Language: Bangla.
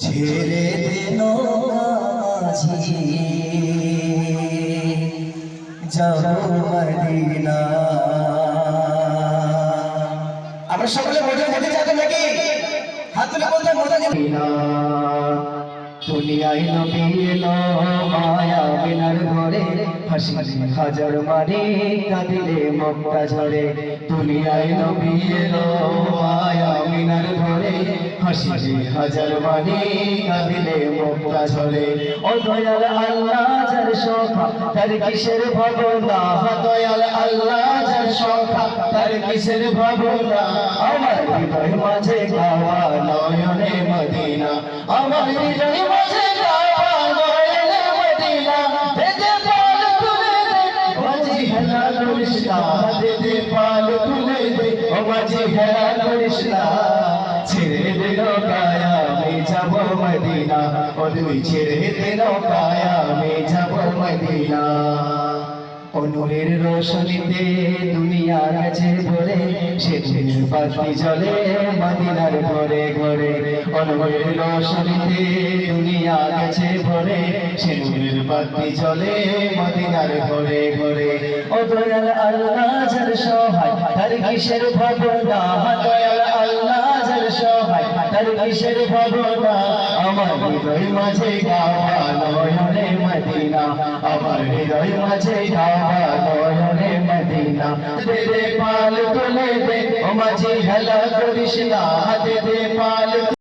ছেড়ে দেন মাঝি যাব মদিনা। আমরা সকলে মজা নিতে চাইতে নাকি? হাত তুলে বলতে মজা নিতে। দুনিয়ায় নবী এলো মায়া বিনার ঘরে, হাসিলে হাজার মারে কাঁদিলে মক্কা ঝরে। দুনিয়ায় নবী এলো মায়া বিনার ঘরে, হাসিলে হাজার মারে কাঁদিলে মক্কা ঝরে। ও দয়াল আল্লাহ যার শোভা তার কিসের ভাবনা, দয়াল আল্লাহ যার শোভা তার কিসের ভাবনা। আমার হৃদয় মাঝে গাওয়া নয়নে মদিনা, আমার হৃদয় মাঝে গাওয়া নয়নে মদিনা। দে পাল তুলে দে মাঝি হেলা করিস না, দে পাল তুলে দে ও মাঝি হেলা করিস না। ছেড়ে দে নৌকায় আমি যাব মদিনা, ও তুই ছেড়ে দে নৌকায় আমি যাব মদিনা। নূরের রোশনীতে দুনিয়া গেছে ভরে, সেদিন বাতি জ্বলে মদিনার ঘরে ঘরে। নূরের রোশনীতে দুনিয়া গেছে ভরে, সেদিন বাতি জ্বলে মদিনার ঘরে ঘরে। ও দয়াল আল্লাহ যার সহায় তার কিসের ভাবনা, দয়াল আল্লাহ যার সহায় তার কিসের ভাবনা। আমার হৃদয় মাঝে গাওয়া নয়নে মদিনা, আমার হৃদয় মাঝে গাওয়া নয়নে মদিনা। দে পাল তুলে দে ও মাঝি হেলা করিস না, দে পাল।